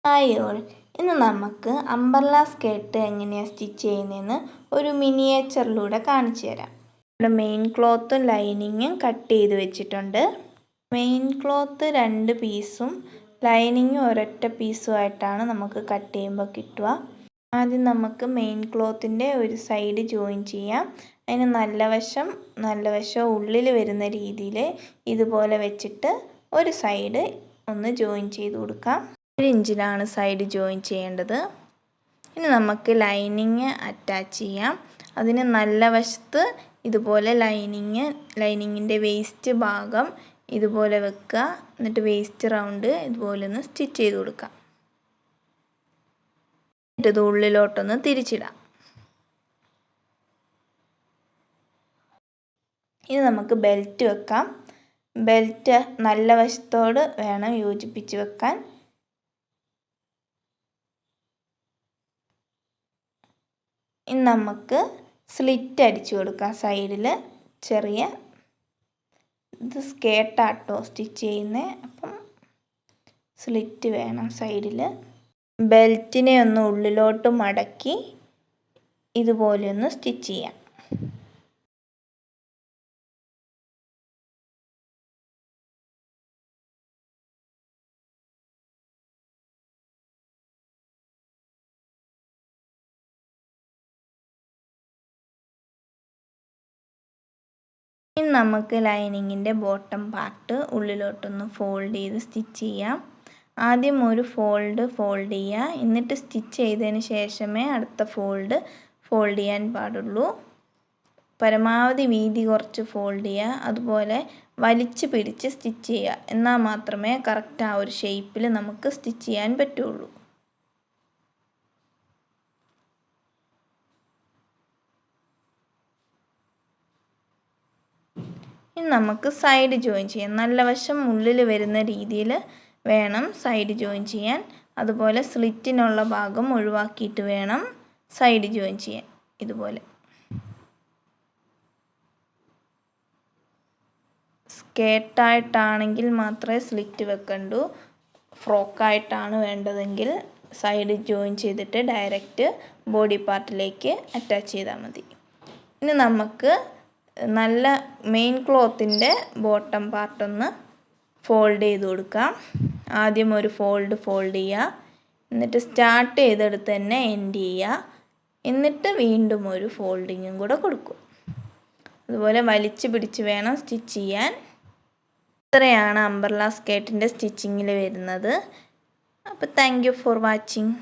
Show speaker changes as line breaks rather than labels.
Hi all, ഇന്ന് നമുക്ക് umbrella skirt എങ്ങനെയാണ് സ്റ്റിച്ച് ചെയ്യുന്നതെന്ന് ഒരു മിനിയേച്ചറിലൂടെ കാണിച്ചു തരാം. ഇവിടെ മെയിൻ ക്ലോത്തും ലൈനിങ്ങും കട്ട് ചെയ്ത് വെച്ചിട്ടുണ്ട്. മെയിൻ ക്ലോത്ത് 2 പീസും ലൈനിങ്ങും ഒരൊറ്റ പീസുമായിട്ടാണ് നമുക്ക് കട്ട് ചെയ്യുമ്പോൾ കിട്ടുക. ആദ്യം നമുക്ക് മെയിൻ ക്ലോത്തിൻ്റെ ഒരു സൈഡ് ജോയിൻ ചെയ്യാം. അതിന് നല്ല വശം ഉള്ളിൽ വരുന്ന രീതിയിൽ ഇതുപോലെ വെച്ചിട്ട് ഒരു സൈഡ് ഒന്ന് ജോയിൻ ചെയ്ത് കൊടുക്കാം. 1 ഇഞ്ചിലാണ് സൈഡ് ജോയിൻ ചെയ്യേണ്ടത്. ഇനി നമുക്ക് ലൈനിങ് അറ്റാച്ച് ചെയ്യാം. അതിന് നല്ല വശത്ത് ഇതുപോലെ ലൈനിങ്ങിൻ്റെ വേസ്റ്റ് ഭാഗം ഇതുപോലെ വെക്കുക. എന്നിട്ട് വേസ്റ്റ് റൗണ്ട് ഇതുപോലെ ഒന്ന് സ്റ്റിച്ച് ചെയ്ത് കൊടുക്കാം. എന്നിട്ട് ഇത് ഉള്ളിലോട്ടൊന്ന് തിരിച്ചിടാം. ഇനി നമുക്ക് ബെൽറ്റ് വെക്കാം. ബെൽറ്റ് നല്ല വശത്തോട് വേണം യോജിപ്പിച്ച് വെക്കാൻ. ഇനി നമുക്ക് സ്ലിറ്റ് അടിച്ചു കൊടുക്കാം. സൈഡിൽ ചെറിയ ഇത് സ്കേർട്ടാട്ടോ സ്റ്റിച്ച് ചെയ്യുന്നത്, അപ്പം സ്ലിറ്റ് വേണം സൈഡിൽ. ബെൽറ്റിനെ ഒന്ന് ഉള്ളിലോട്ട് മടക്കി ഇതുപോലെ ഒന്ന് സ്റ്റിച്ച് ചെയ്യാം. ഇനി നമുക്ക് ലൈനിങ്ങിൻ്റെ ബോട്ടം പാർട്ട് ഉള്ളിലോട്ടൊന്ന് ഫോൾഡ് ചെയ്ത് സ്റ്റിച്ച് ചെയ്യാം. ആദ്യം ഒരു ഫോൾഡ് ചെയ്യുക. എന്നിട്ട് സ്റ്റിച്ച് ചെയ്തതിന് ശേഷമേ അടുത്ത ഫോൾഡ് ചെയ്യാൻ പാടുള്ളൂ. പരമാവധി വീതി കുറച്ച് ഫോൾഡ് ചെയ്യുക. അതുപോലെ വലിച്ച് പിടിച്ച് സ്റ്റിച്ച് ചെയ്യുക. എന്നാൽ മാത്രമേ കറക്റ്റ് ആ ഒരു ഷേപ്പിൽ നമുക്ക് സ്റ്റിച്ച് ചെയ്യാൻ പറ്റുള്ളൂ. ഇനി നമുക്ക് സൈഡ് ജോയിൻ ചെയ്യാം. നല്ല വശം ഉള്ളിൽ വരുന്ന രീതിയിൽ വേണം സൈഡ് ജോയിൻ ചെയ്യാൻ. അതുപോലെ സ്ലിറ്റിനുള്ള ഭാഗം ഒഴിവാക്കിയിട്ട് വേണം സൈഡ് ജോയിൻ ചെയ്യാൻ. ഇതുപോലെ സ്കേർട്ടായിട്ടാണെങ്കിൽ മാത്രമേ സ്ലിറ്റ് വെക്കണ്ടൂ. ഫ്രോക്കായിട്ടാണ് വേണ്ടതെങ്കിൽ സൈഡ് ജോയിൻ ചെയ്തിട്ട് ഡയറക്റ്റ് ബോഡി പാർട്ടിലേക്ക് അറ്റാച്ച് ചെയ്താൽ മതി. ഇനി നമുക്ക് നല്ല മെയിൻ ക്ലോത്തിൻ്റെ ബോട്ടം പാർട്ടൊന്ന് ഫോൾഡ് ചെയ്ത് കൊടുക്കാം. ആദ്യം ഒരു ഫോൾഡ് ചെയ്യുക. എന്നിട്ട് സ്റ്റാർട്ട് ചെയ്തെടുത്ത് തന്നെ എൻഡ് ചെയ്യുക. എന്നിട്ട് വീണ്ടും ഒരു ഫോൾഡിങ്ങും കൂടെ കൊടുക്കുക. അതുപോലെ വലിച്ച് പിടിച്ച് വേണം സ്റ്റിച്ച് ചെയ്യാൻ. ഇത്രയാണ് അംബർല സ്കേർട്ടിൻ്റെ സ്റ്റിച്ചിങ്ങിൽ വരുന്നത്. അപ്പോൾ താങ്ക് യു ഫോർ വാച്ചിങ്.